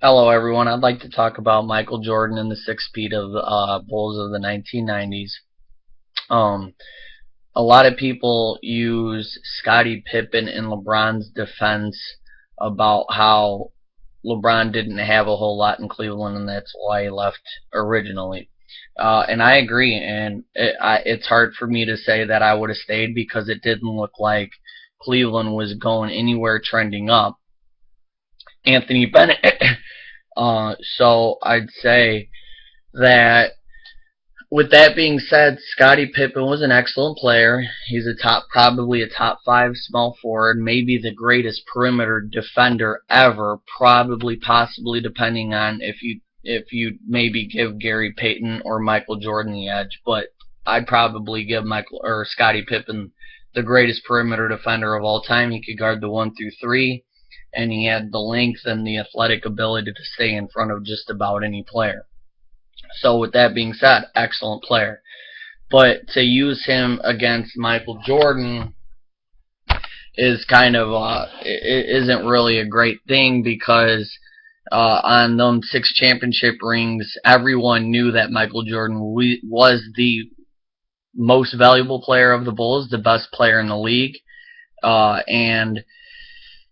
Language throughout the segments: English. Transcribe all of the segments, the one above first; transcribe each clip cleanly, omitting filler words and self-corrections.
Hello, everyone. I'd like to talk about Michael Jordan and the six speed of the Bulls of the 1990s. Um, a lot of people use Scottie Pippen and LeBron's defense about how LeBron didn't have a whole lot in Cleveland, and that's why he left originally. And I agree, and it's hard for me to say that I would have stayed because it didn't look like Cleveland was going anywhere trending up. Anthony Bennett. So I'd say that with that being said, Scottie Pippen was an excellent player. He's probably a top five small forward, maybe the greatest perimeter defender ever. Probably, possibly, depending on if you maybe give Gary Payton or Michael Jordan the edge. But I'd probably give Michael or Scottie Pippen the greatest perimeter defender of all time. He could guard the 1 through 3, and he had the length and the athletic ability to stay in front of just about any player. So with that being said, excellent player. But to use him against Michael Jordan is kind of it isn't really a great thing because on those six championship rings, everyone knew that Michael Jordan was the most valuable player of the Bulls, the best player in the league, and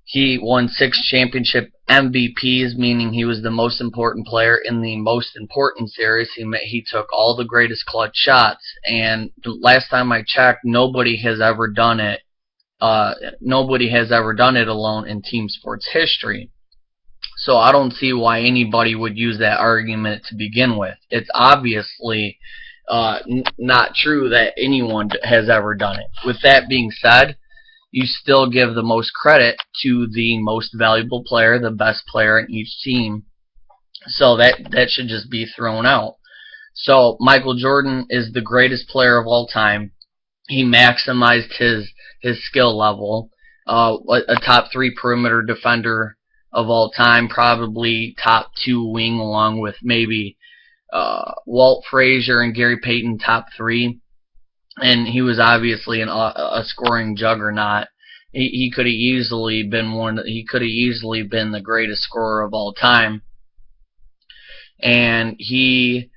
he won six championship MVPs, meaning he was the most important player in the most important series. He took all the greatest clutch shots, and the last time I checked, nobody has ever done it. Nobody has ever done it alone in team sports history. So I don't see why anybody would use that argument to begin with. It's obviously not true that anyone has ever done it. With that being said, you still give the most credit to the most valuable player, the best player in each team. So that should just be thrown out. So Michael Jordan is the greatest player of all time. He maximized his skill level. A top three perimeter defender of all time, probably top two wing, along with maybe Walt Frazier and Gary Payton, top three. And he was obviously a scoring juggernaut. He could have easily been one. He could have easily been the greatest scorer of all time, and he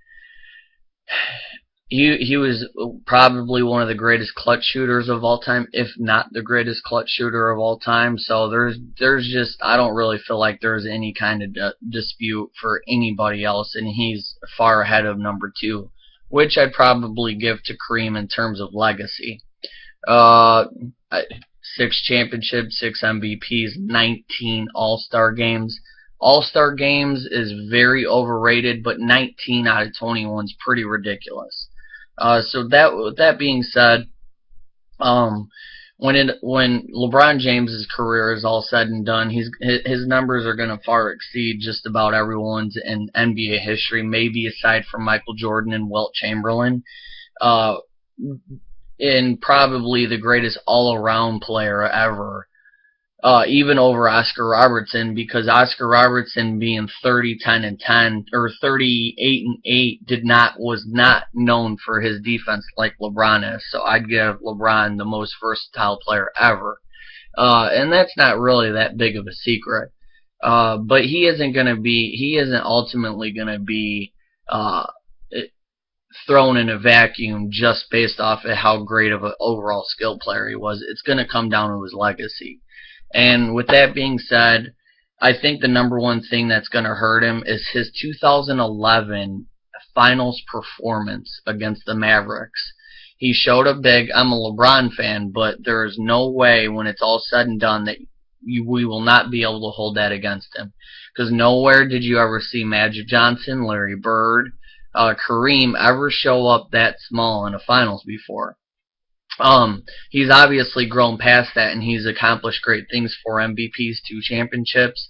was probably one of the greatest clutch shooters of all time, if not the greatest clutch shooter of all time. So there's just I don't really feel like there's any kind of dispute for anybody else, and he's far ahead of number two, which I'd probably give to Kareem in terms of legacy. Uh, six championships, six MVPs, 19 All-Star games. All-Star games is very overrated, but 19 out of 21 is pretty ridiculous. So that with that being said, um, when LeBron James's career is all said and done, his numbers are going to far exceed just about everyone's in NBA history, maybe aside from Michael Jordan and Wilt Chamberlain. Uh, and probably the greatest all-around player ever, even over Oscar Robertson, because Oscar Robertson being 30, 10, and 10 or 38 and 8 was not known for his defense like LeBron is. So I'd give LeBron the most versatile player ever, and that's not really that big of a secret. But he isn't ultimately gonna be uh, thrown in a vacuum just based off of how great of an overall skill player he was. It's going to come down to his legacy. And with that being said, I think the number one thing that's going to hurt him is his 2011 finals performance against the Mavericks. He showed up big. I'm a LeBron fan, but there is no way when it's all said and done that we will not be able to hold that against him. Because nowhere did you ever see Magic Johnson, Larry Bird, Kareem ever show up that small in a finals before. He's obviously grown past that, and he's accomplished great things for MVPs, two championships.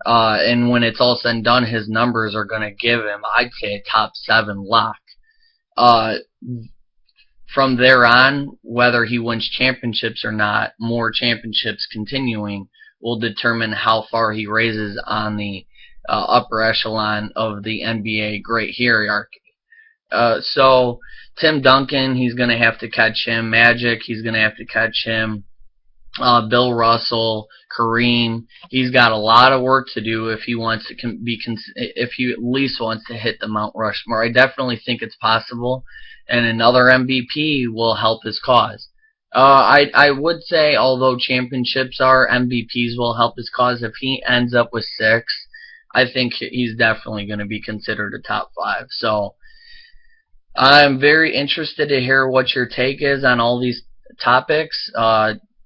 And when it's all said and done, his numbers are going to give him, I'd say, a top seven lock. Uh, from there on, whether he wins championships or not, more championships continuing will determine how far he raises on the upper echelon of the NBA great hierarchy. So Tim Duncan, he's going to have to catch him. Magic, he's going to have to catch him. Bill Russell, Kareem. He's got a lot of work to do if he wants to if he at least wants to hit the Mount Rushmore. I definitely think it's possible, and another MVP will help his cause. I would say, although championships are, MVPs will help his cause. If he ends up with 6, I think he's definitely going to be considered a top 5. So I'm very interested to hear what your take is on all these topics.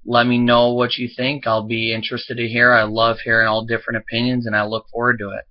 Let me know what you think. I'll be interested to hear. I love hearing all different opinions, and I look forward to it.